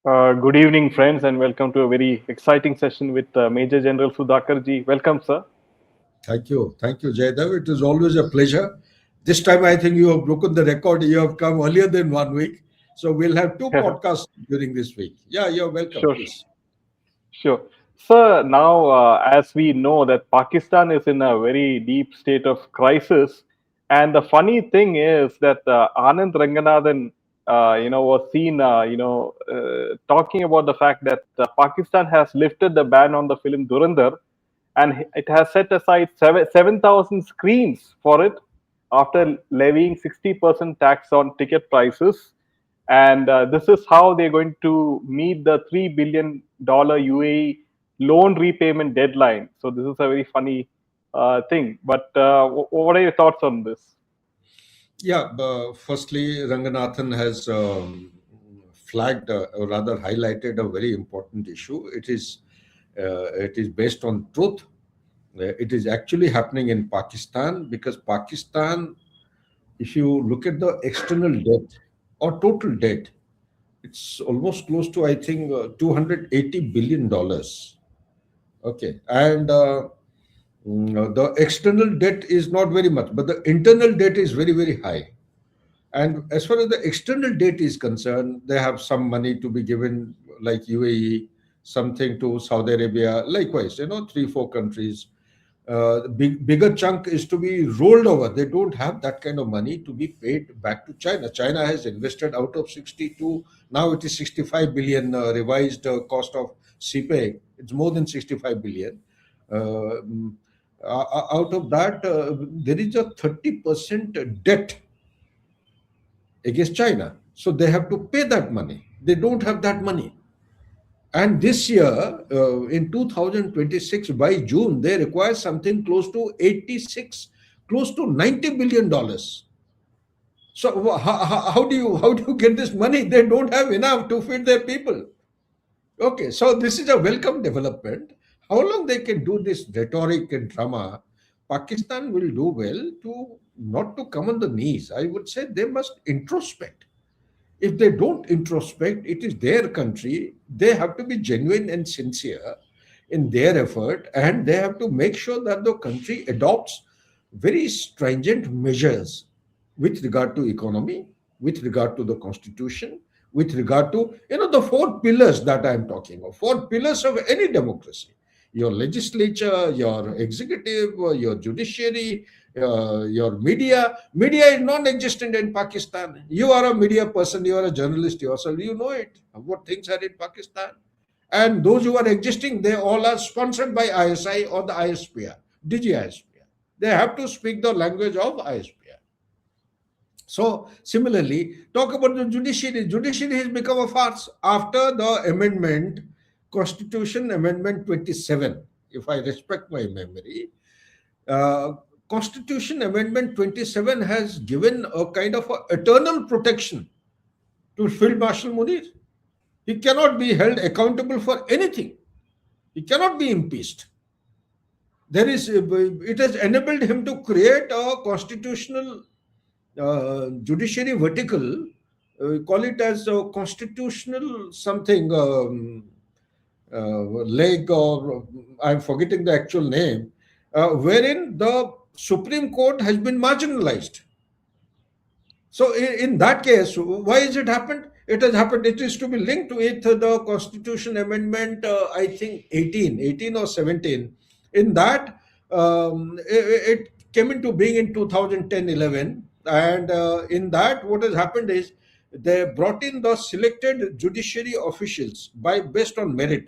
Good evening, friends, and welcome to a very exciting session with Major General Sudhakar Jee. Welcome, sir. Thank you. Thank you, Jaydev. It is always a pleasure. This time, I think you have broken the record. You have come earlier than 1 week. So we'll have two podcasts during this week. Yeah, you're welcome, Sure, please. sure. Sir, now, as we know that Pakistan is in a very deep state of crisis, and the funny thing is that Anand Ranganathan, was seen, talking about the fact that Pakistan has lifted the ban on the film Dhurandhar, and it has set aside 7,000 screens for it after levying 60% tax on ticket prices. And this is how they're going to meet the $3 billion UAE loan repayment deadline. So this is a very funny thing. But what are your thoughts on this? Yeah, firstly, Ranganathan has flagged, or rather highlighted, a very important issue. It is based on truth. It is actually happening in Pakistan because Pakistan, if you look at the external debt or total debt, it's almost close to, I think, $280 billion. Okay, and the external debt is not very much, but the internal debt is very, very high. And as far as the external debt is concerned, they have some money to be given, like UAE, something to Saudi Arabia, likewise, three, four countries. Bigger chunk is to be rolled over. They don't have that kind of money to be paid back to China. China has invested out of 62, now it is 65 billion revised cost of CPEG. It's more than 65 billion. Out of that, there is a 30% debt against China. So they have to pay that money. They don't have that money. And this year, in 2026, by June, they require something close to 86, close to $90 billion. So how do you get this money? They don't have enough to feed their people. Okay, so this is a welcome development. How long they can do this rhetoric and drama? Pakistan will do well to not to come on the knees. I would say they must introspect. If they don't introspect, it is their country. They have to be genuine and sincere in their effort, and they have to make sure that the country adopts very stringent measures with regard to economy, with regard to the constitution, with regard to the four pillars that I am talking of, four pillars of any democracy: your legislature, your executive, your judiciary, your media. Media is non-existent in Pakistan. You are a media person, you are a journalist yourself, you know it, what things are in Pakistan. And those who are existing, they all are sponsored by ISI or the ISPR, DGISPR. They have to speak the language of ISPR. So, similarly, talk about the judiciary. Judiciary has become a farce after the amendment, Constitution Amendment 27, if I respect my memory. Uh, Constitution Amendment 27 has given a kind of a eternal protection to Field Marshal Munir. He cannot be held accountable for anything. He cannot be impeached. It has enabled him to create a constitutional judiciary vertical. Call it as a constitutional something leg, or I'm forgetting the actual name, wherein the Supreme Court has been marginalized. So in that case, why has it happened? It has happened. It is to be linked with the Constitution Amendment, I think 18 or 17. In that, it came into being in 2010-11, and in that, what has happened is they brought in the selected judiciary officials by based on merit,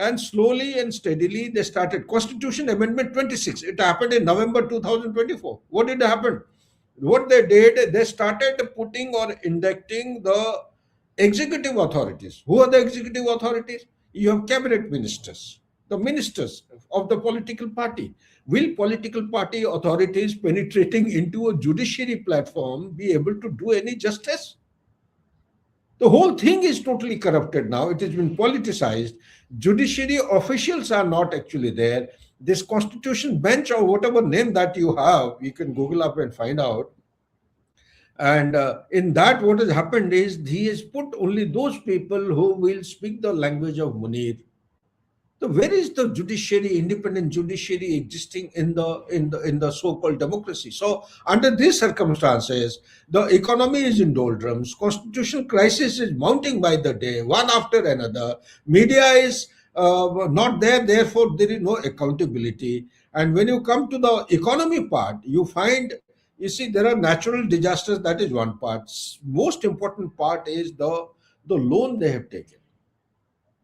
and slowly and steadily they started Constitution Amendment 26. It happened in November 2024. What did happen? What they did, they started putting or inducting the executive authorities. Who are the executive authorities? You have cabinet ministers, the ministers of the political party. Will political party authorities penetrating into a judiciary platform be able to do any justice? The whole thing is totally corrupted now. It has been politicized. Judiciary officials are not actually there. This constitution bench, or whatever name that you have, you can Google up and find out. And in that, what has happened is he has put only those people who will speak the language of Munir. So where is the judiciary, independent judiciary existing in the so-called democracy? So under these circumstances, the economy is in doldrums, constitutional crisis is mounting by the day, one after another. Media is not there, therefore there is no accountability. And when you come to the economy part, you find, you see, there are natural disasters. That is one part. Most important part is the loan they have taken.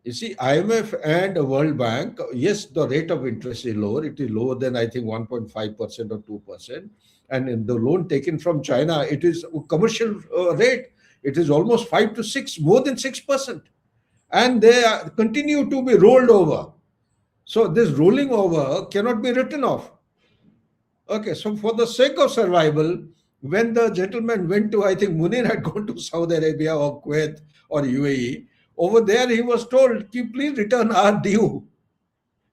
You see, IMF and World Bank, yes, the rate of interest is lower. It is lower than, I think, 1.5% or 2%. And in the loan taken from China, it is a commercial rate. It is almost 5 to 6, more than 6%. And they continue to be rolled over. So this rolling over cannot be written off. Okay, so for the sake of survival, when the gentleman went to, I think Munir had gone to Saudi Arabia or Kuwait or UAE, over there he was told, "Ki, please return our due."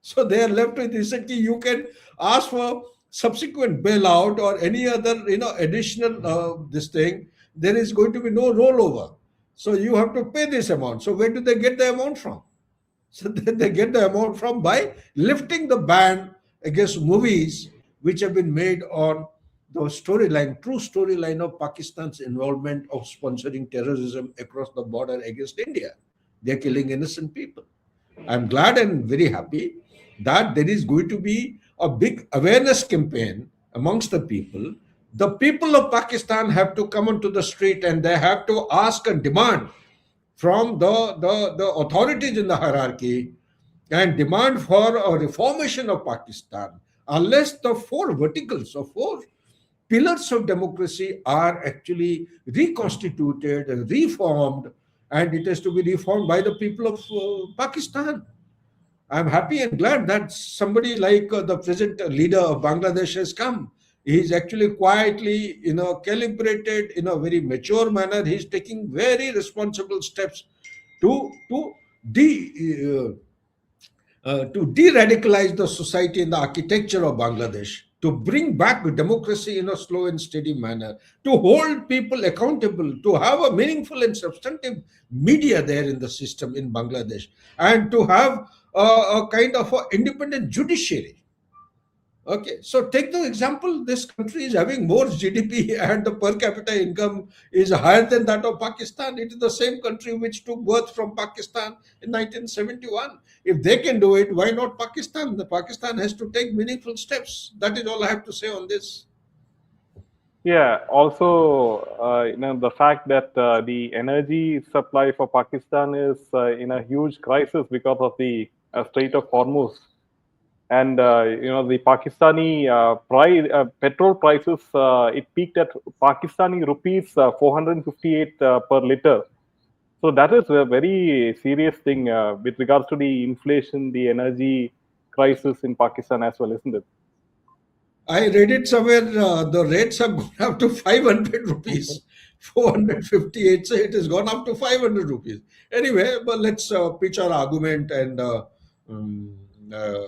So they are left with, he said, "Ki, you can ask for subsequent bailout or any other, additional this thing. There is going to be no rollover. So you have to pay this amount." So where do they get the amount from? So they get the amount from by lifting the ban against movies which have been made on the storyline, true storyline of Pakistan's involvement of sponsoring terrorism across the border against India. They're killing innocent people. I'm glad and very happy that there is going to be a big awareness campaign amongst the people. The people of Pakistan have to come onto the street and they have to ask and demand from the authorities in the hierarchy and demand for a reformation of Pakistan. Unless the four verticals or four pillars of democracy are actually reconstituted and reformed, and it has to be reformed by the people of Pakistan. I'm happy and glad that somebody like the present leader of Bangladesh has come. He's actually quietly, calibrated in a very mature manner. He's taking very responsible steps to de to de-radicalize the society and the architecture of Bangladesh, to bring back democracy in a slow and steady manner, to hold people accountable, to have a meaningful and substantive media there in the system in Bangladesh, and to have a kind of a independent judiciary. Okay, so take the example, this country is having more GDP and the per capita income is higher than that of Pakistan. It is the same country which took birth from Pakistan in 1971. If they can do it, why not Pakistan? The Pakistan has to take meaningful steps. That is all I have to say on this. Yeah, also, the fact that the energy supply for Pakistan is in a huge crisis because of the Strait of Hormuz. And the Pakistani petrol prices, it peaked at Pakistani rupees 458 per liter. So that is a very serious thing with regards to the inflation, the energy crisis in Pakistan as well, isn't it? I read it somewhere, the rates have gone up to 500 rupees, 458. So it has gone up to 500 rupees. Anyway, but let's pitch our argument and um, uh,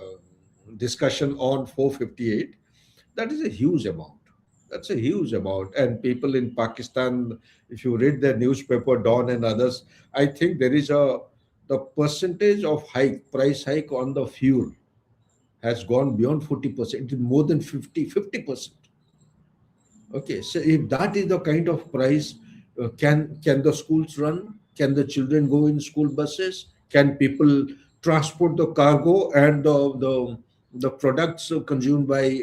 discussion on 458. That is a huge amount. That's a huge amount. And people in Pakistan, if you read the newspaper, Dawn and others, I think there is the percentage of price hike on the fuel has gone beyond 40%. It is more than 50%. Okay, so if that is the kind of price, can the schools run? Can the children go in school buses? Can people transport the cargo and the products consumed by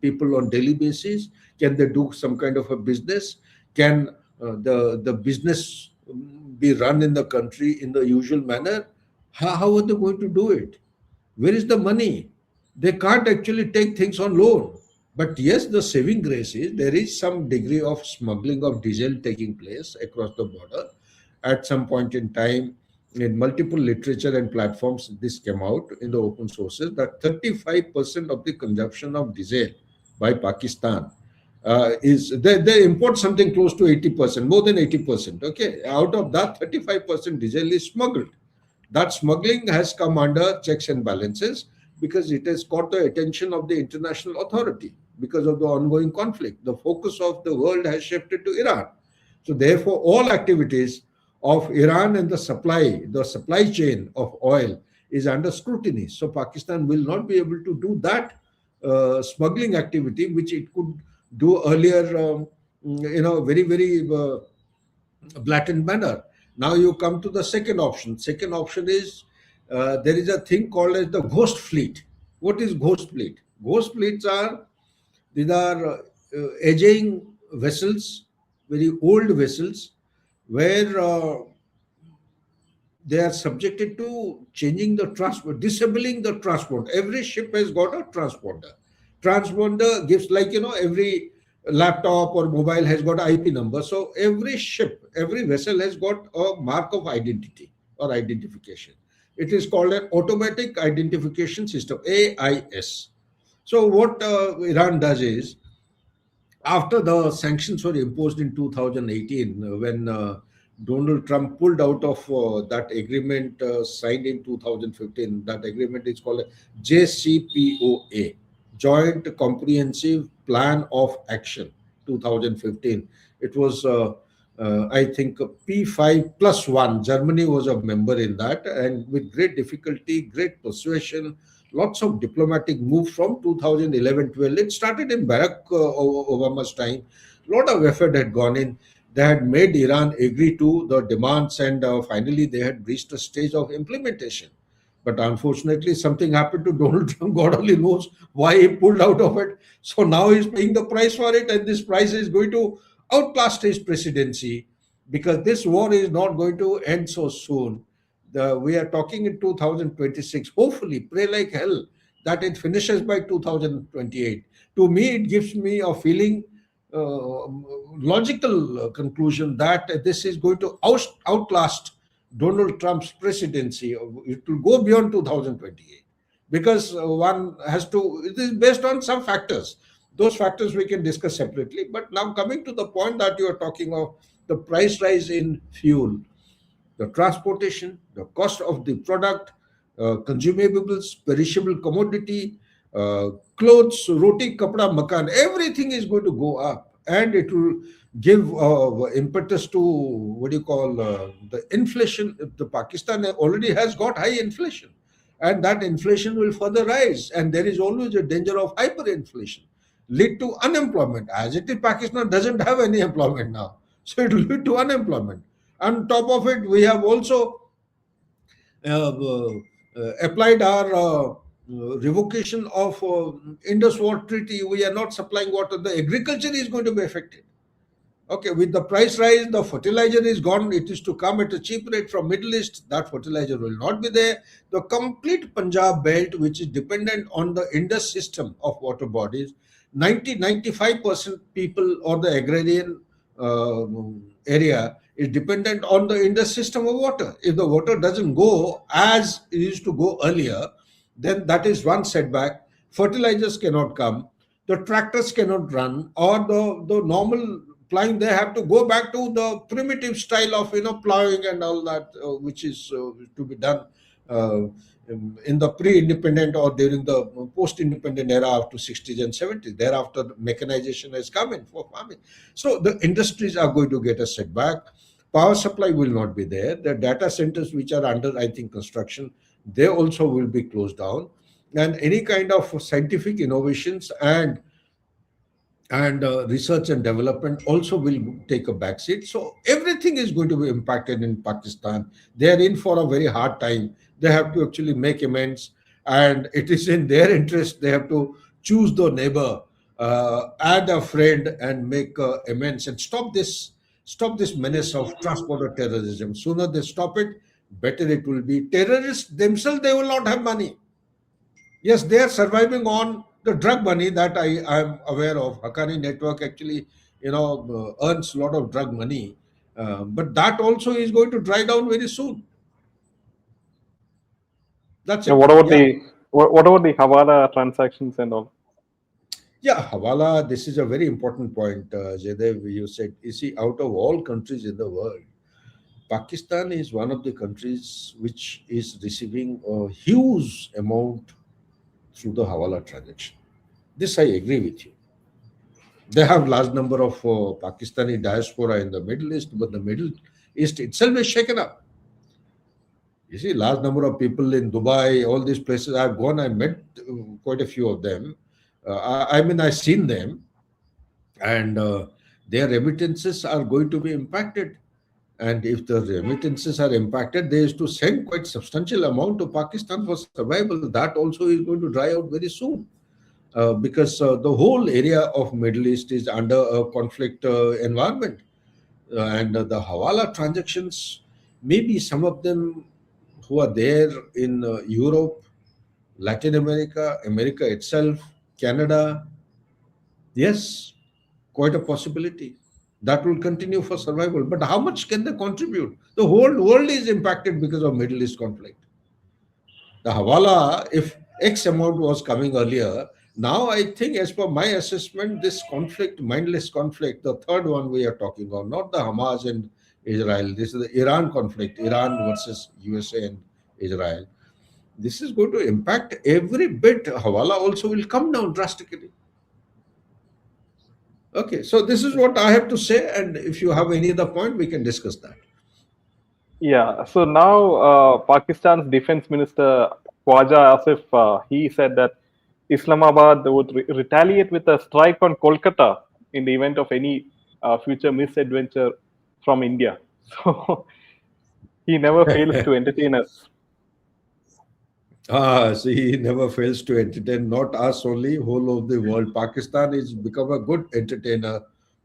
people on daily basis? Can they do some kind of a business? Can the business be run in the country in the usual manner? How are they going to do it? Where is the money? They can't actually take things on loan. But yes, the saving grace is there is some degree of smuggling of diesel taking place across the border. At some point in time, in multiple literature and platforms, this came out in the open sources that 35% of the consumption of diesel by Pakistan is they import something close to 80%, more than 80%. Okay, out of that, 35% diesel is smuggled. That smuggling has come under checks and balances because it has caught the attention of the international authority. because of the ongoing conflict. The focus of the world has shifted to Iran. So therefore, all activities of Iran and the supply chain of oil is under scrutiny. So Pakistan will not be able to do that smuggling activity, which it could do earlier, very, very blatant manner. Now you come to the second option. Second option is there is a thing called as the ghost fleet. What is ghost fleet? Ghost fleets are these are aging vessels, very old vessels, where they are subjected to changing the transport, disabling the transport. Every ship has got a transponder. Transponder gives, like, every laptop or mobile has got IP number. So every ship, every vessel has got a mark of identity or identification. It is called an automatic identification system, AIS. So what Iran does is, after the sanctions were imposed in 2018, when Donald Trump pulled out of that agreement signed in 2015, that agreement is called JCPOA, Joint Comprehensive Plan of Action 2015. It was, I think, P5 plus one. Germany was a member in that, and with great difficulty, great persuasion, lots of diplomatic move from 2011-12. It started in Barack Obama's time. A lot of effort had gone in. They had made Iran agree to the demands, and finally they had reached a stage of implementation. But unfortunately, something happened to Donald Trump. God only knows why he pulled out of it. So now he's paying the price for it, and this price is going to outlast his presidency, because this war is not going to end so soon. We are talking in 2026. Hopefully, pray like hell that it finishes by 2028. To me, it gives me a feeling, logical conclusion, that this is going to outlast Donald Trump's presidency. It will go beyond 2028, because one has to, it is based on some factors. Those factors we can discuss separately. But now, coming to the point that you are talking of, the price rise in fuel, the transportation, the cost of the product, consumables, perishable commodity, clothes, roti, kapda, makan, everything is going to go up, and it will give impetus to, what do you call, the inflation. The Pakistan already has got high inflation, and that inflation will further rise, and there is always a danger of hyperinflation, lead to unemployment. As it is, Pakistan doesn't have any employment now, so it will lead to unemployment. On top of it, we have also applied our revocation of Indus Water Treaty. We are not supplying water. The agriculture is going to be affected. Okay, with the price rise, the fertilizer is gone. It is to come at a cheap rate from Middle East. That fertilizer will not be there. The complete Punjab belt, which is dependent on the Indus system of water bodies, 95% people, or the agrarian area, is dependent on the Indus system of water. If the water doesn't go as it used to go earlier, then that is one setback. Fertilizers cannot come, the tractors cannot run, or the normal plowing, they have to go back to the primitive style of plowing and all that, which is to be done uh, in the pre-independent or during the post-independent era after 60s and 70s. Thereafter, mechanization has come in for farming. So the industries are going to get a setback. Power supply will not be there. The data centers which are under, I think, construction, they also will be closed down. And any kind of scientific innovations and research and development also will take a backseat. So everything is going to be impacted in Pakistan. They are in for a very hard time. They have to actually make amends, and it is in their interest. They have to choose the neighbor, add a friend, and make amends, and stop this menace of transporter terrorism. Sooner they stop it, better it will be. Terrorists themselves, they will not have money. Yes, they are surviving on the drug money that I am aware of. Haqqani network actually, earns a lot of drug money, but that also is going to dry down very soon. That's And it. what about Yeah, the Hawala transactions and all? yeah. Hawala. This is a very important point, Jaydev. You said, you see, out of all countries in the world, Pakistan is one of the countries which is receiving a huge amount through the Hawala transaction. This I agree with you. They have large number of Pakistani diaspora in the Middle East, but the Middle East itself is shaken up. You see, large number of people in Dubai, all these places I've gone, I met quite a few of them. I mean, I've seen them, and their remittances are going to be impacted. And if the remittances are impacted, they used to send quite substantial amount to Pakistan for survival. That also is going to dry out very soon, because the whole area of Middle East is under a conflict environment, and the Hawala transactions, maybe some of them who are there in Europe, Latin America, America itself, Canada, yes, quite a possibility. That will continue for survival. But how much can they contribute? The whole world is impacted because of Middle East conflict. The Hawala, if X amount was coming earlier, now I think, as per my assessment, this conflict, mindless conflict, the third one we are talking about, not the Hamas and Israel, this is the Iran conflict, Iran versus USA and Israel. This is going to impact every bit. Hawala also will come down drastically. Okay, so this is what I have to say, and if you have any other point, we can discuss that. Yeah, so now Pakistan's defense minister Khwaja Asif, he said that Islamabad would retaliate with a strike on Kolkata in the event of any future misadventure from India. So he never fails to entertain us. Ah, see, he never fails to entertain, not us only, whole of the world. Pakistan is become a good entertainer.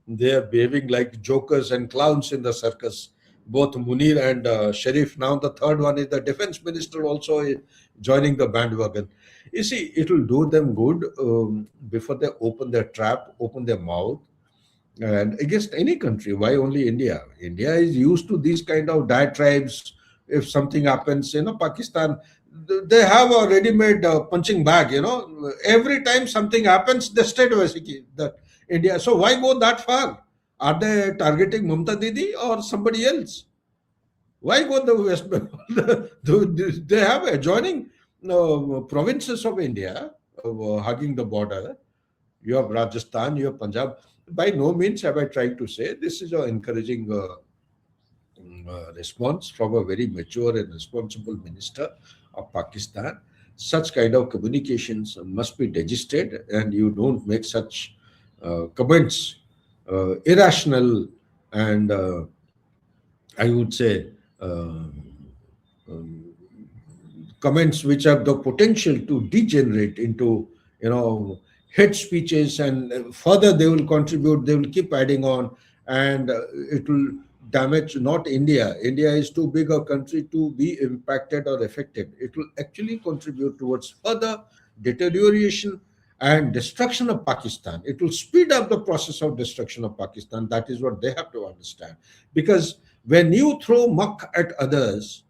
They are behaving like jokers and clowns in the circus. Both Munir and Sharif. Now the third one is the defense minister also joining the bandwagon. You see, it will do them good before they open their trap, open their mouth, and against any country. Why only India? India is used to these kind of diatribes. If something happens, Pakistan, they have a ready-made punching bag. Every time something happens, they straight away say that India. So why go that far? Are they targeting Mamta Didi or somebody else? Why go the West Bengal? They have adjoining provinces of India hugging the border. You have Rajasthan, you have Punjab. By no means have I tried to say this is an encouraging response from a very mature and responsible minister of Pakistan. Such kind of communications must be digested, and you don't make such comments, irrational, and I would say uh, um, comments which have the potential to degenerate into hate speeches, and further they will contribute, they will keep adding on, and it will damage not India. India is too big a country to be impacted or affected. It will actually contribute towards further deterioration and destruction of Pakistan. It will speed up the process of destruction of Pakistan. That is what they have to understand, because when you throw muck at others,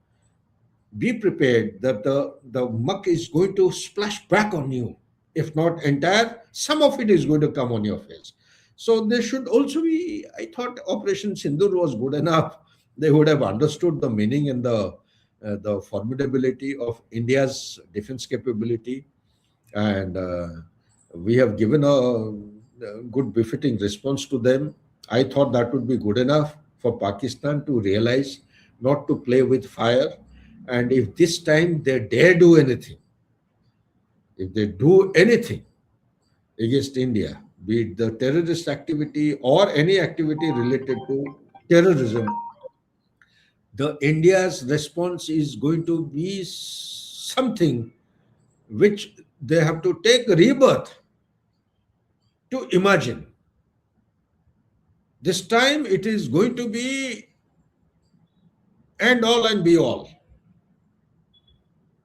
be prepared that the muck is going to splash back on you. If not entire, some of it is going to come on your face. So there should also be, I thought Operation Sindur was good enough. They would have understood the meaning and the formidability of India's defense capability, and we have given a good befitting response to them. I thought that would be good enough for Pakistan to realize not to play with fire. And if this time they dare do anything, if they do anything against India, be it the terrorist activity or any activity related to terrorism, the India's response is going to be something which they have to take rebirth to imagine. This time it is going to be end all and be all.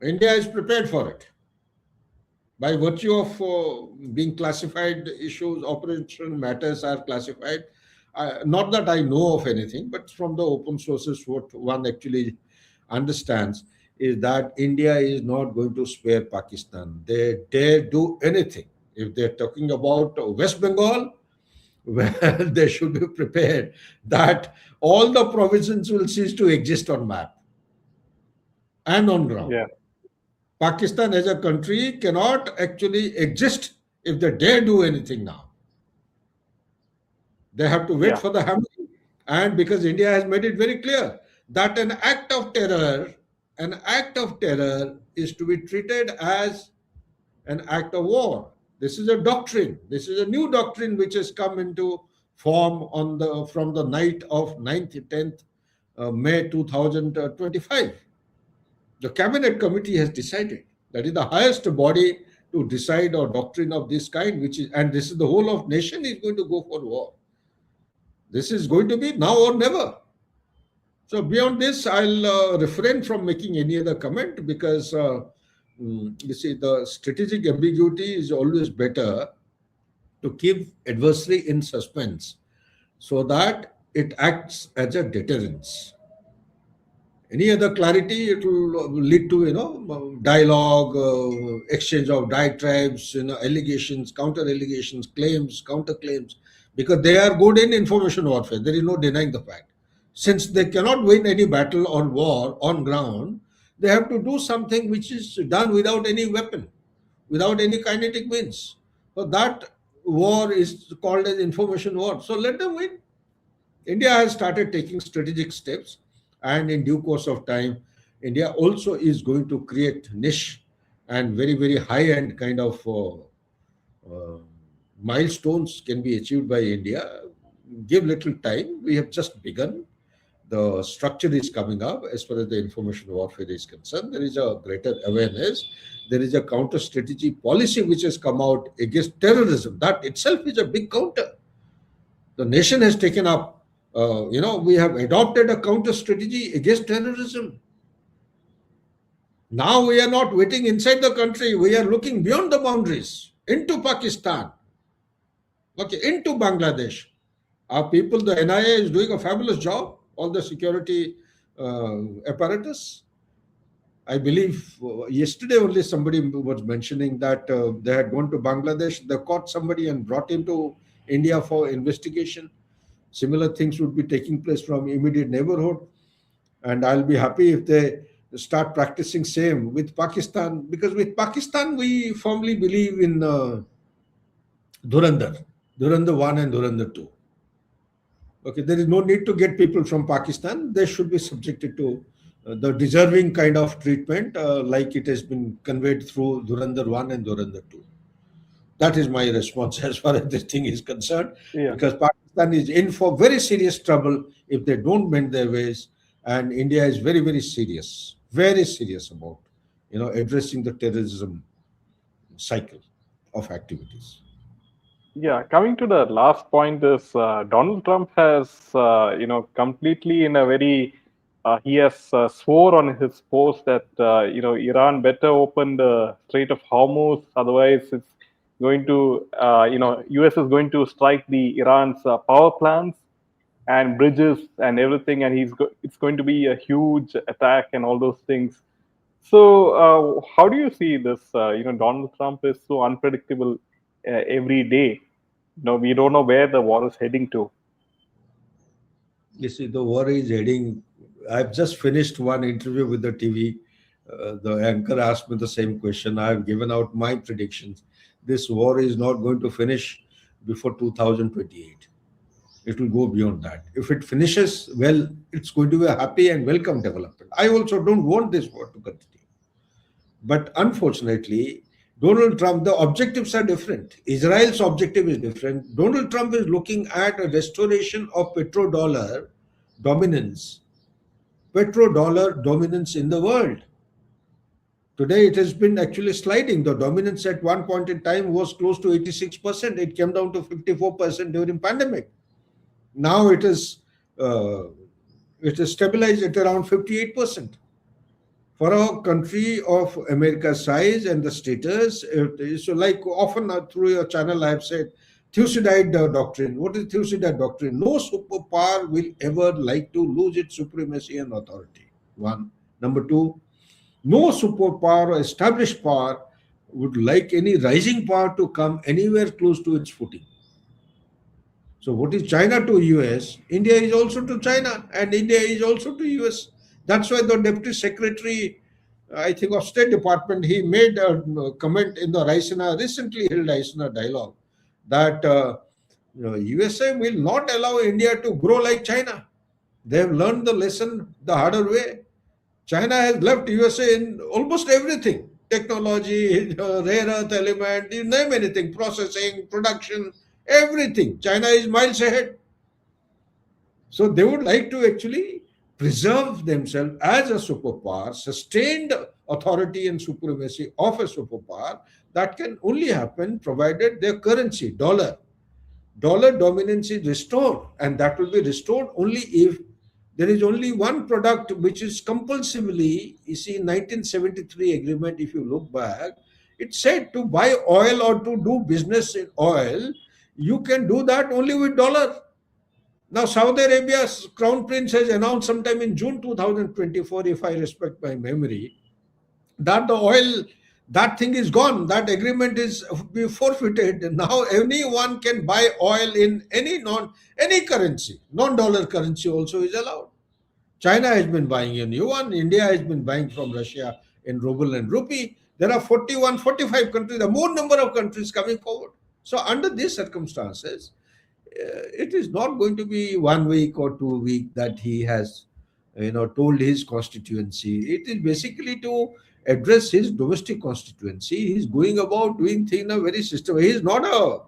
India is prepared for it. By virtue of being classified issues, operational matters are classified. Not that I know of anything, but from the open sources, what one actually understands is that India is not going to spare Pakistan. They dare do anything. If they're talking about West Bengal, well, they should be prepared that all the provisions will cease to exist on map and on ground. Yeah. Pakistan as a country cannot actually exist if they dare do anything now. They have to wait Yeah. for the hammering. And because India has made it very clear that an act of terror is to be treated as an act of war. This is a doctrine. This is a new doctrine which has come into form on the from the night of 9th 10th May 2025. The cabinet committee has decided, that is the highest body to decide a doctrine of this kind, which is, and this is the whole of nation is going to go for war. This is going to be now or never. So beyond this, I'll refrain from making any other comment, because you see, the strategic ambiguity is always better to keep adversary in suspense, so that it acts as a deterrence. Any other clarity, it will lead to dialogue, exchange of diatribes, allegations, counter allegations, claims, counter claims, because they are good in information warfare. There is no denying the fact. Since they cannot win any battle or war on ground, they have to do something which is done without any weapon, without any kinetic means. So that war is called as information war. So let them win. India has started taking strategic steps, and in due course of time, India also is going to create niche and very, very high end kind of uh, milestones can be achieved by India. Give little time. We have just begun. The structure is coming up as far as the information warfare is concerned. There is a greater awareness. There is a counter strategy policy which has come out against terrorism. That itself is a big counter. The nation has taken up, we have adopted a counter strategy against terrorism. Now we are not waiting inside the country, we are looking beyond the boundaries into Pakistan, okay, into Bangladesh. Our people, the NIA is doing a fabulous job, all the security apparatus. I believe yesterday only somebody was mentioning that they had gone to Bangladesh, they caught somebody and brought him to India for investigation. Similar things would be taking place from immediate neighborhood, and I'll be happy if they start practicing same with Pakistan, because with Pakistan we firmly believe in Dhurandhar, Dhurandhar 1 and Dhurandhar 2. Okay, there is no need to get people from Pakistan. They should be subjected to the deserving kind of treatment, like it has been conveyed through Dhurandhar 1 and Dhurandhar 2. That is my response as far as this thing is concerned, Yeah. because Pakistan is in for very serious trouble if they don't mend their ways, and India is very, very serious about addressing the terrorism cycle of activities. Yeah, coming to the last point is Donald Trump has, completely in a very, he has swore on his post that, Iran better open the Strait of Hormuz, otherwise it's going to, US is going to strike the Iran's power plants and bridges and everything, and it's going to be a huge attack and all those things. So, how do you see this? Donald Trump is so unpredictable every day. No, we don't know where the war is heading to. You see, the war is heading. I've just finished one interview with the TV. The anchor asked me the same question. I've given out my predictions. This war is not going to finish before 2028. It will go beyond that. If it finishes, well, it's going to be a happy and welcome development. I also don't want this war to continue. But unfortunately, Donald Trump, the objectives are different. Israel's objective is different. Donald Trump is looking at a restoration of dominance, petrodollar dominance in the world. Today, it has been actually sliding. The dominance at one point in time was close to 86%. It came down to 54% during pandemic. Now uh, it is stabilized at around 58%. For a country of America's size and the status, so like often through your channel, I have said Thucydide doctrine. What is Thucydide doctrine? No superpower will ever like to lose its supremacy and authority. One. Number two, no superpower or established power would like any rising power to come anywhere close to its footing. So what is China to US? India is also to China, and India is also to US. That's why the Deputy Secretary, I think, of State Department, he made a comment in the recently held Raisina dialogue that USA will not allow India to grow like China. They have learned the lesson the harder way. China has left USA in almost everything: technology, rare earth element, you name anything, processing, production, everything. China is miles ahead. So they would like to actually preserve themselves as a superpower, sustained authority and supremacy of a superpower. That can only happen provided their currency, dollar dominance is restored, and that will be restored only if there is only one product which is compulsively, you see, 1973 agreement, if you look back, it said to buy oil or to do business in oil, you can do that only with dollar. Now, Saudi Arabia's crown prince has announced sometime in June 2024, if I respect my memory, that the oil, that thing is gone. That agreement is be forfeited. Now anyone can buy oil in any currency. Non-dollar currency also is allowed. China has been buying in yuan. India has been buying from Russia in ruble and rupee. There are 41, 45 countries, a more number of countries coming forward. So under these circumstances, it is not going to be 1 week or 2 week that he has told his constituency. It is basically to address his domestic constituency. He's going about doing things in a very system. He is not a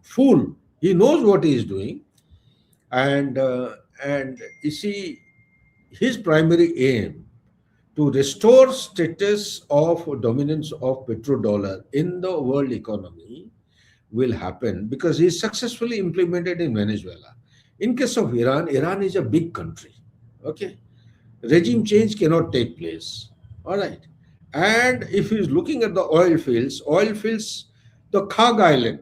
fool. He knows what he is doing. And you see, his primary aim to restore status of dominance of petrodollar in the world economy will happen because he is successfully implemented in Venezuela. In case of Iran, Iran is a big country. Okay, regime change cannot take place. All right, and if he is looking at the oil fields, the Kag Island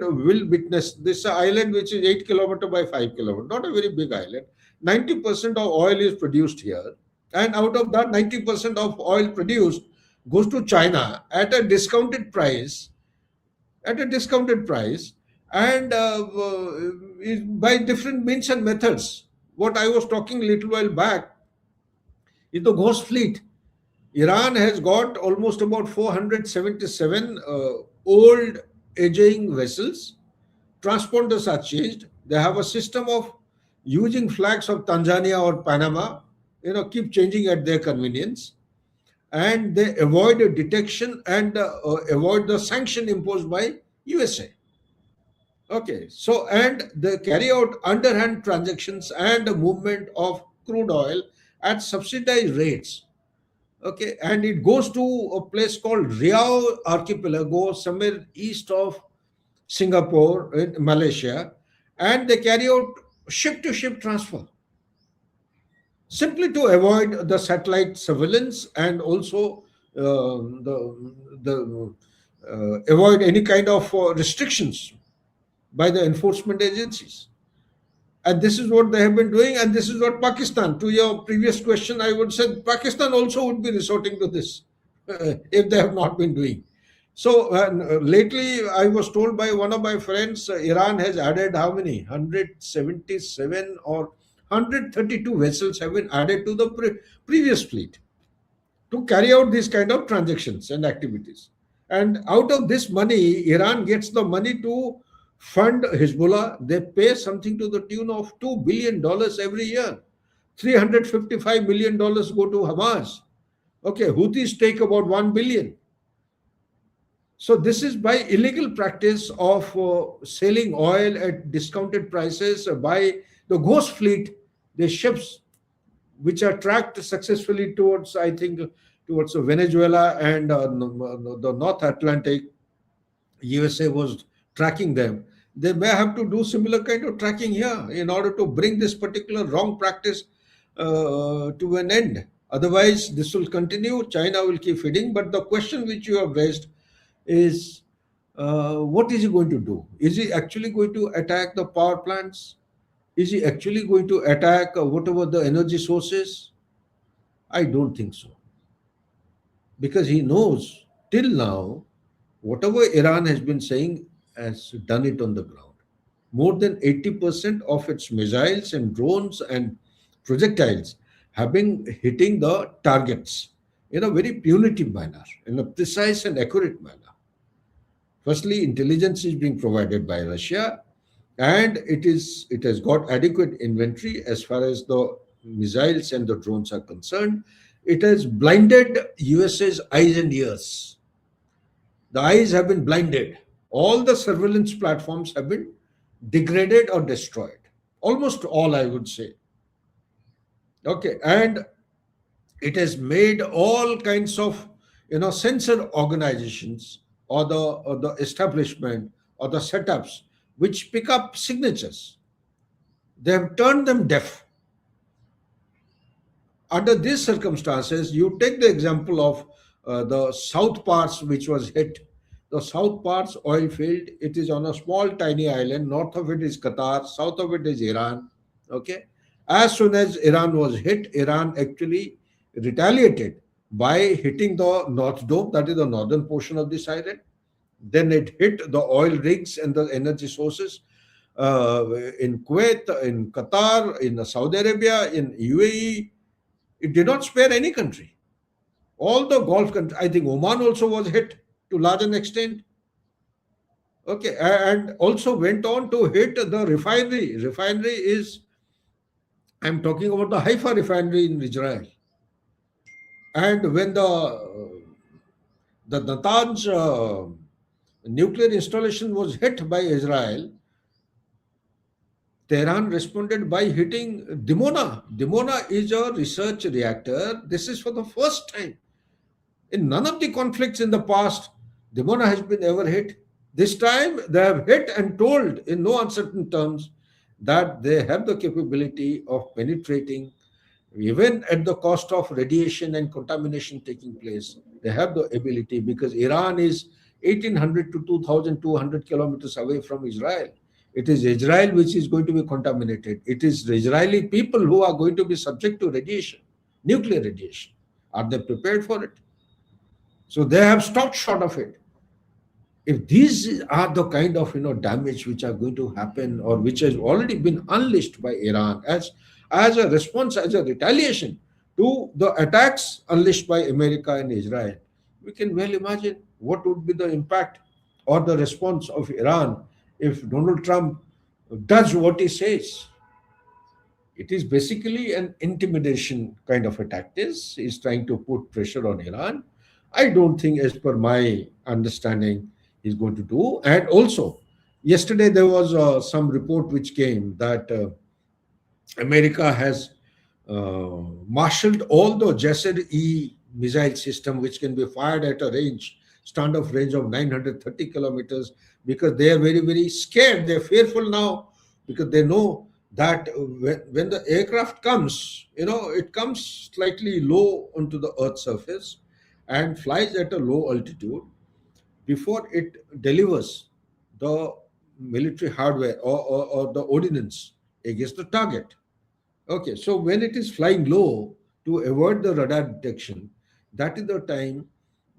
will witness this island which is 8 kilometer by 5 kilometer, not a very big island. 90% of oil is produced here, and out of that 90% of oil produced goes to China at a discounted price, and by different means and methods. What I was talking a little while back is the ghost fleet. Iran has got almost about 477 old aging vessels. Transponders are changed. They have a system of using flags of Tanzania or Panama, keep changing at their convenience, and they avoid detection and avoid the sanction imposed by USA. Okay, so and they carry out underhand transactions and the movement of crude oil at subsidized rates. Okay, and it goes to a place called Riau Archipelago, somewhere east of Singapore in Malaysia, and they carry out ship to ship transfer simply to avoid the satellite surveillance and also the avoid any kind of restrictions by the enforcement agencies. And this is what they have been doing, and this is what Pakistan, to your previous question, I would say Pakistan also would be resorting to this if they have not been doing. So lately, I was told by one of my friends, Iran has added how many? 177 or 132 vessels have been added to the previous fleet to carry out these kind of transactions and activities. And out of this money, Iran gets the money to fund Hezbollah. They pay something to the tune of $2 billion every year. $355 million go to Hamas. Okay, Houthis take about 1 billion. So this is by illegal practice of selling oil at discounted prices by the ghost fleet, the ships which are tracked successfully towards, I think, towards Venezuela and the North Atlantic. USA was tracking them. They may have to do similar kind of tracking here in order to bring this particular wrong practice to an end. Otherwise, this will continue. China will keep feeding. But the question which you have raised is, what is he going to do? Is he actually going to attack the power plants? Is he actually going to attack whatever the energy sources? I don't think so. Because he knows till now, whatever Iran has been saying has done it on the ground. More than 80% of its missiles and drones and projectiles have been hitting the targets in a very punitive manner, in a precise and accurate manner. Firstly, intelligence is being provided by Russia, and it has got adequate inventory as far as the missiles and the drones are concerned. It has blinded USA's eyes and ears. The eyes have been blinded. All the surveillance platforms have been degraded or destroyed. Almost all, I would say. Okay, and it has made all kinds of sensor organizations or the establishment or the setups which pick up signatures. They have turned them deaf. Under these circumstances, you take the example of the South Parts, which was hit. The South Parts oil field, it is on a small, tiny island. North of it is Qatar, south of it is Iran. Okay. As soon as Iran was hit, Iran actually retaliated by hitting the North Dome, that is the northern portion of this island. Then it hit the oil rigs and the energy sources in Kuwait, in Qatar, in Saudi Arabia, in UAE. It did not spare any country. All the Gulf countries, I think Oman also was hit to large an extent. Okay, and also went on to hit the refinery. Refinery is, I'm talking about the Haifa refinery in Israel. And when the Natanz nuclear installation was hit by Israel, Tehran responded by hitting Dimona. Dimona is a research reactor. This is for the first time. In none of the conflicts in the past, Dimona has been ever hit. This time they have hit and told in no uncertain terms that they have the capability of penetrating, even at the cost of radiation and contamination taking place. They have the ability because Iran is 1800 to 2200 kilometers away from Israel. It is Israel which is going to be contaminated. It is the Israeli people who are going to be subject to radiation, nuclear radiation. Are they prepared for it? So they have stopped short of it. If these are the kind of damage which are going to happen or which has already been unleashed by Iran as a response, as a retaliation to the attacks unleashed by America and Israel, we can well imagine what would be the impact or the response of Iran if Donald Trump does what he says. It is basically an intimidation kind of a tactics. He's trying to put pressure on Iran. I don't think, as per my understanding, he's going to do. And also, yesterday there was some report which came that America has marshaled all the Jasser E missile system, which can be fired at a range, standoff range of 930 kilometers, because they are very, very scared. They're fearful now because they know that when the aircraft comes, it comes slightly low onto the Earth's surface and flies at a low altitude before it delivers the military hardware or the ordnance against the target. Okay, so when it is flying low to avoid the radar detection, that is the time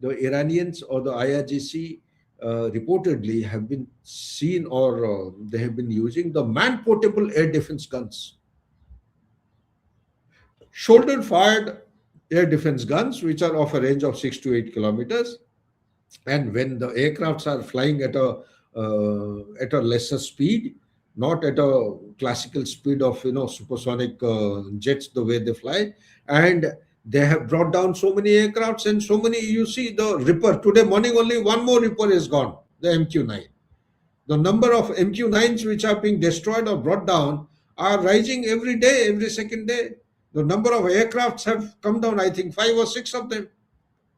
the Iranians or the IRGC reportedly have been seen or they have been using the man-portable air defense guns. Shoulder-fired air defense guns, which are of a range of 6 to 8 kilometers. And when the aircrafts are flying at a lesser speed, not at a classical speed of supersonic jets the way they fly, and they have brought down so many aircrafts and so many. You see the Ripper today morning, only one more Ripper is gone, the MQ-9. The number of MQ-9s which are being destroyed or brought down are rising every day, every second day. The number of aircrafts have come down, I think 5 or 6 of them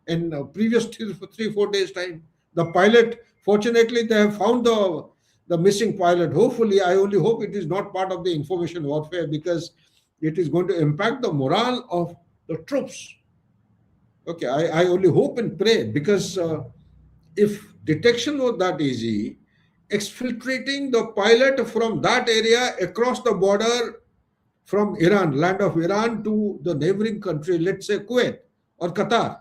in previous 3 4 days time. The pilot, fortunately, they have found the missing pilot. Hopefully, I only hope it is not part of the information warfare, because it is going to impact the morale of the troops. Okay, I only hope and pray, because if detection was that easy, exfiltrating the pilot from that area across the border from Iran, land of Iran, to the neighboring country, let's say Kuwait or Qatar,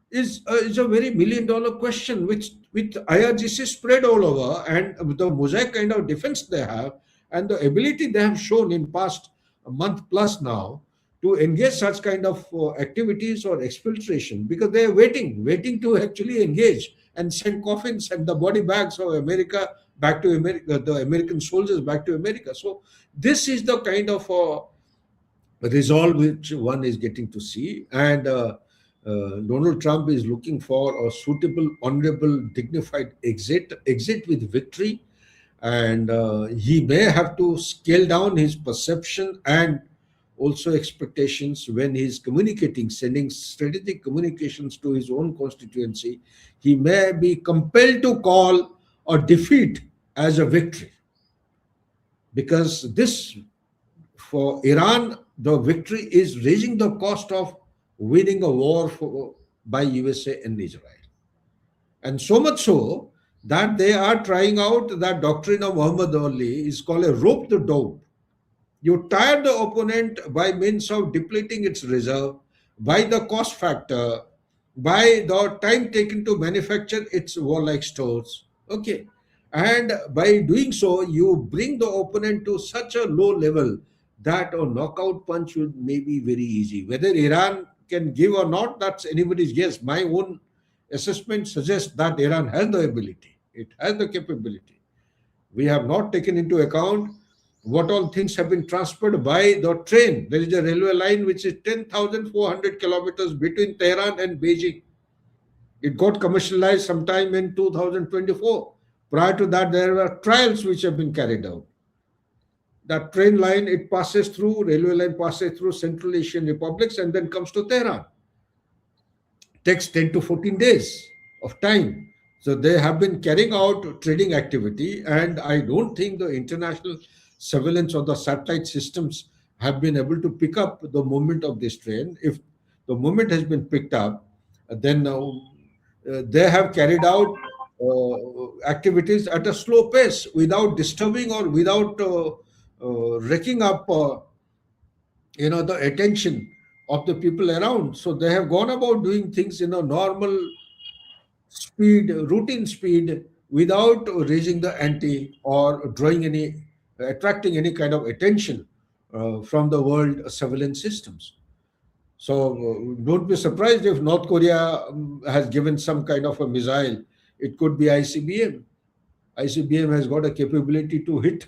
is a very $1 million question, which with IRGC spread all over and with the mosaic kind of defense they have and the ability they have shown in past a month plus now to engage such kind of activities or exfiltration, because they are waiting to actually engage and send coffins and the body bags of America back to America, the American soldiers back to America. So this is the kind of resolve which one is getting to see. And Donald Trump is looking for a suitable, honorable, dignified exit with victory. And he may have to scale down his perception and also expectations when he's communicating, sending strategic communications to his own constituency. He may be compelled to call a defeat as a victory, because this, for Iran, the victory is raising the cost of winning a war by USA and Israel. And so much so that they are trying out that doctrine of Muhammad Ali is called a rope the dope. You tire the opponent by means of depleting its reserve, by the cost factor, by the time taken to manufacture its warlike stores. Okay. And by doing so, you bring the opponent to such a low level that a knockout punch would may be very easy. Whether Iran can give or not, that's anybody's guess. My own assessment suggests that Iran has the ability, it has the capability. We have not taken into account what all things have been transferred by the train. There is a railway line which is 10,400 kilometers between Tehran and Beijing. It got commercialized sometime in 2024. Prior to that, there were trials which have been carried out. That train line, it passes through, railway line passes through Central Asian republics and then comes to Tehran. Takes 10 to 14 days of time. So they have been carrying out trading activity, and I don't think the international surveillance or the satellite systems have been able to pick up the movement of this train. If the movement has been picked up, then they have carried out activities at a slow pace without disturbing or without wrecking up the attention of the people around. So they have gone about doing things in a normal speed, routine speed, without raising the ante or attracting any kind of attention from the world surveillance systems. So don't be surprised if North Korea has given some kind of a missile. It could be ICBM. ICBM has got a capability to hit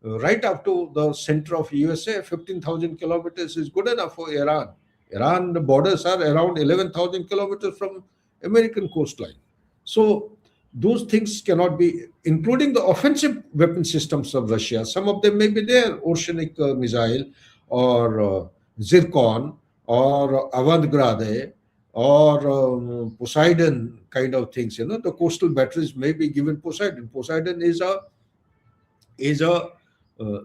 right up to the center of USA. 15,000 kilometers is good enough for Iran. Iran borders are around 11,000 kilometers from American coastline. So those things cannot be, including the offensive weapon systems of Russia. Some of them may be there, oceanic missile or Zircon or Avantgarde or Poseidon kind of things. The coastal batteries may be given Poseidon. Poseidon is a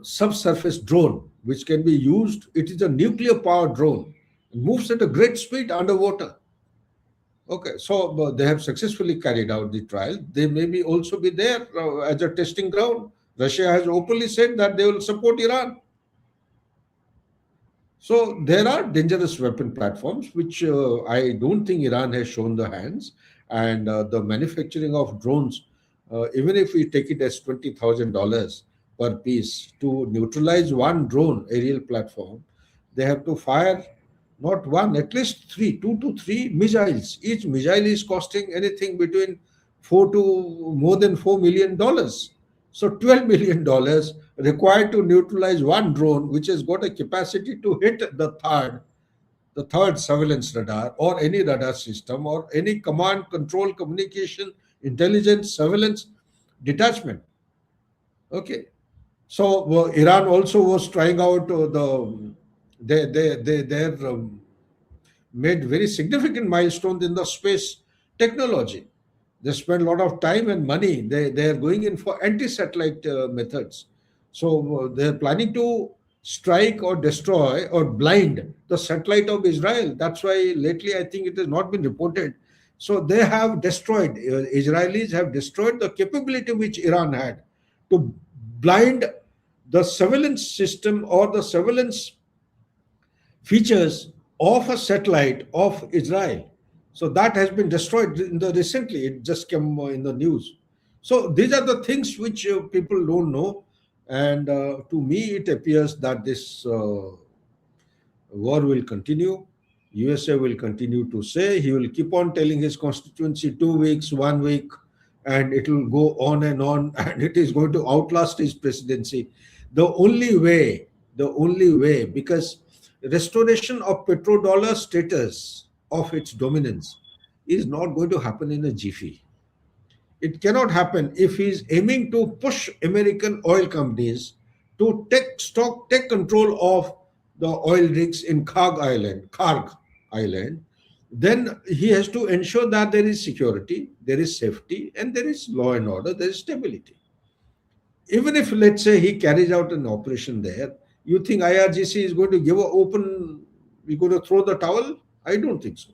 subsurface drone which can be used. It is a nuclear powered drone. It moves at a great speed underwater. Okay, so they have successfully carried out the trial. They may be also be there as a testing ground. Russia has openly said that they will support Iran. So there are dangerous weapon platforms which I don't think Iran has shown the hands. And the manufacturing of drones, even if we take it as $20,000 per piece to neutralize one drone aerial platform, they have to fire not one, at least three, two to three missiles. Each missile is costing anything between more than $4 million. So $12 million required to neutralize one drone, which has got a capacity to hit the third surveillance radar or any radar system or any command, control, communication, intelligence, surveillance detachment. Okay. So Iran also was trying out their made very significant milestones in the space technology. They spend a lot of time and money. They are going in for anti-satellite methods. So they're planning to strike or destroy or blind the satellite of Israel. That's why lately I think it has not been reported. So they have destroyed, Israelis have destroyed the capability which Iran had to blind the surveillance system or the surveillance features of a satellite of Israel. So that has been destroyed recently. It just came in the news. So these are the things which people don't know. And to me, it appears that this war will continue. USA will continue to say, he will keep on telling his constituency 2 weeks, 1 week, and it will go on, and it is going to outlast his presidency. The only way, because restoration of petrodollar status of its dominance is not going to happen in a jiffy. It cannot happen if he is aiming to push American oil companies to take control of the oil rigs in Karg Island. Then he has to ensure that there is security, there is safety, and there is law and order, there is stability. Even if, let's say, he carries out an operation there, you think IRGC is going to give a open, we're going to throw the towel? I don't think so.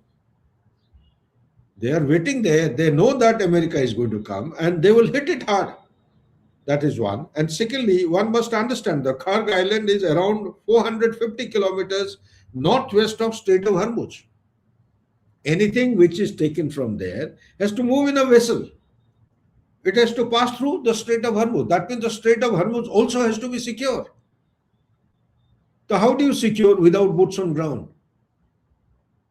They are waiting there. They know that America is going to come and they will hit it hard. That is one. And secondly, one must understand the Karg Island is around 450 kilometers northwest of Strait of Hormuz. Anything which is taken from there has to move in a vessel. It has to pass through the Strait of Hormuz. That means the Strait of Hormuz also has to be secure. So how do you secure without boots on ground?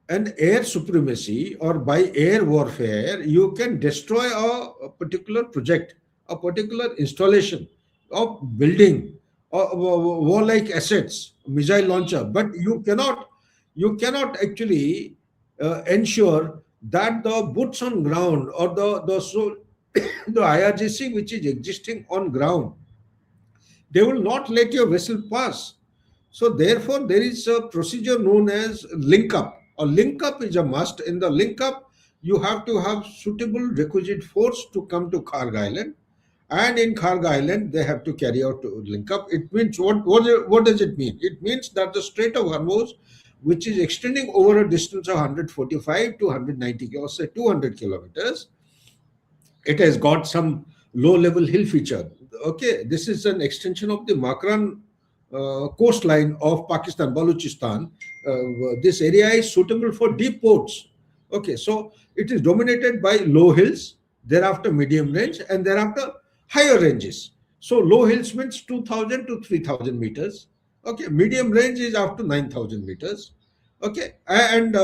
And air supremacy or by air warfare, you can destroy a particular project, a particular installation of building or warlike assets, missile launcher, but you cannot actually ensure that the boots on ground or the IRGC which is existing on ground, they will not let your vessel pass. So therefore, there is a procedure known as link up. A link up is a must. In the link up, you have to have suitable requisite force to come to Karg Island, and in Karg Island they have to carry out to link up. It means what does it mean? It means that the Strait of Hormuz, which is extending over a distance of 145 to 190 or say 200 kilometers, it has got some low level hill feature. Okay, this is an extension of the Makran coastline of Pakistan, Balochistan. This area is suitable for deep ports. Okay, so it is dominated by low hills, thereafter medium range, and thereafter higher ranges. So low hills means 2000 to 3000 meters. Okay, medium range is up to 9000 meters. Okay, and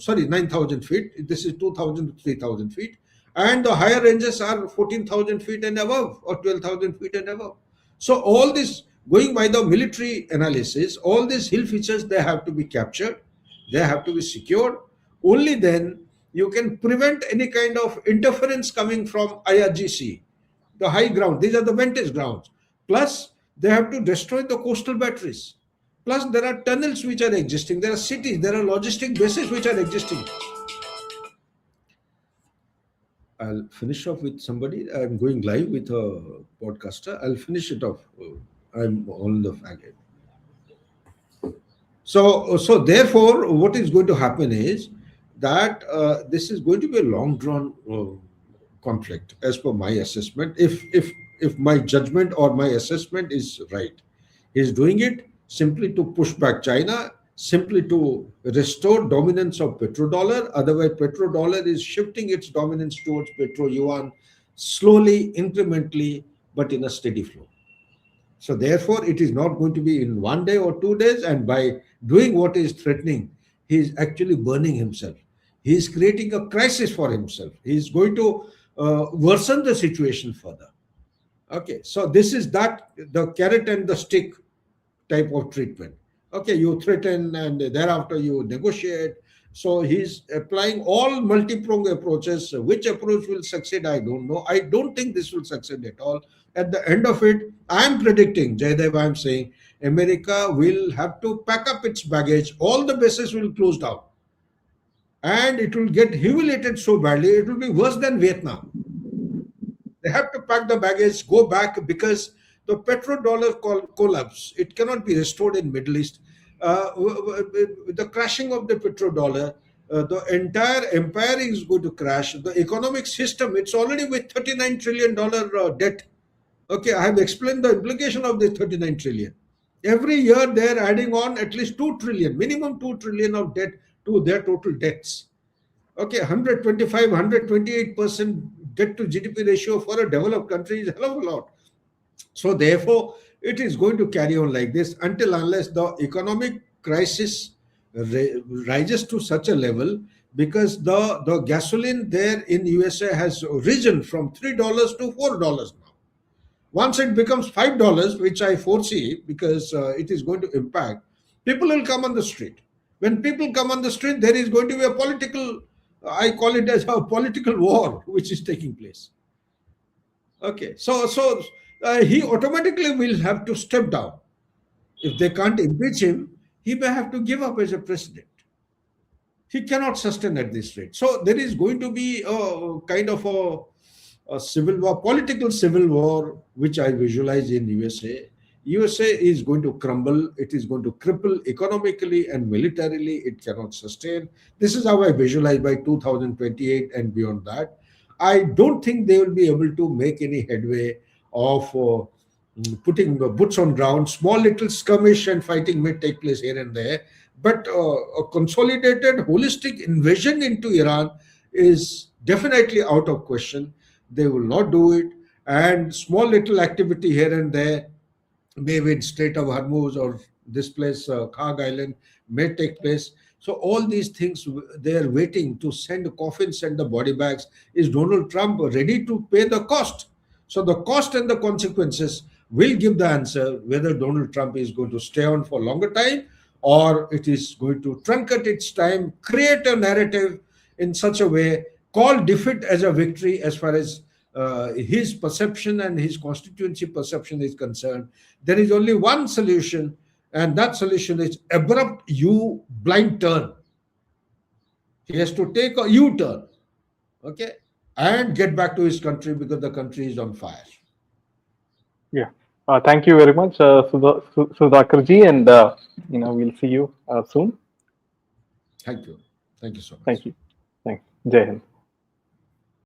sorry, 9000 feet. This is 2000 to 3000 feet. And the higher ranges are 14,000 feet and above, or 12,000 feet and above. So all this, going by the military analysis, all these hill features, they have to be captured, they have to be secured. Only then you can prevent any kind of interference coming from IRGC, the high ground. These are the vantage grounds. Plus, they have to destroy the coastal batteries. Plus, there are tunnels which are existing. There are cities, there are logistic bases which are existing. I'll finish off with somebody. I'm going live with a podcaster. I'll finish it off. I'm on the faggot. So therefore, what is going to happen is that this is going to be a long drawn conflict, as per my assessment. If my judgment or my assessment is right, he's doing it simply to push back China, simply to restore dominance of petrodollar. Otherwise, petrodollar is shifting its dominance towards petro yuan slowly, incrementally, but in a steady flow. So therefore, it is not going to be in 1 day or 2 days. And by doing what is threatening, he is actually burning himself. He is creating a crisis for himself. He is going to worsen the situation further. Okay, so this is the carrot and the stick type of treatment. Okay, you threaten and thereafter you negotiate. So he's applying all multi-pronged approaches. Which approach will succeed, I don't know. I don't think this will succeed at all. At the end of it, I'm predicting, Jaydev, I'm saying, America will have to pack up its baggage. All the bases will close down. And it will get humiliated so badly, it will be worse than Vietnam. They have to pack the baggage, go back, because the petrodollar collapse, it cannot be restored in Middle East. With the crashing of the petrodollar, the entire empire is going to crash. The economic system, it's already with $39 trillion debt. Okay, I have explained the implication of this 39 trillion. Every year they are adding on at least 2 trillion, minimum 2 trillion of debt to their total debts. Okay, 125, 128% debt to GDP ratio for a developed country is a hell of a lot. So therefore, it is going to carry on like this unless the economic crisis rises to such a level because the gasoline there in USA has risen from $3 to $4 now. Once it becomes $5, which I foresee because it is going to impact, people will come on the street. When people come on the street, there is going to be a political, I call it as a political war, which is taking place. Okay, so he automatically will have to step down. If they can't impeach him, he may have to give up as a president. He cannot sustain at this rate. So there is going to be a kind of a civil war, political civil war, which I visualize in USA. USA is going to crumble. It is going to cripple economically and militarily. It cannot sustain. This is how I visualize by 2028 and beyond that. I don't think they will be able to make any headway of putting boots on ground. Small little skirmish and fighting may take place here and there, but a consolidated, holistic invasion into Iran is definitely out of question. They will not do it. And small little activity here and there, maybe in Strait of Hormuz or this place, Khag Island, may take place. So all these things, they are waiting to send coffins and the body bags. Is Donald Trump ready to pay the cost? So the cost and the consequences will give the answer whether Donald Trump is going to stay on for longer time or it is going to truncate its time, create a narrative in such a way, call defeat as a victory as far as his perception and his constituency perception is concerned. There is only one solution, and that solution is abrupt U blind turn. He has to take a U turn, okay, and get back to his country because the country is on fire. Yeah. Thank you very much, Sudhakar Ji, and we'll see you soon. Thank you. Thank you so much. Thank you. Thanks. Jai Hind.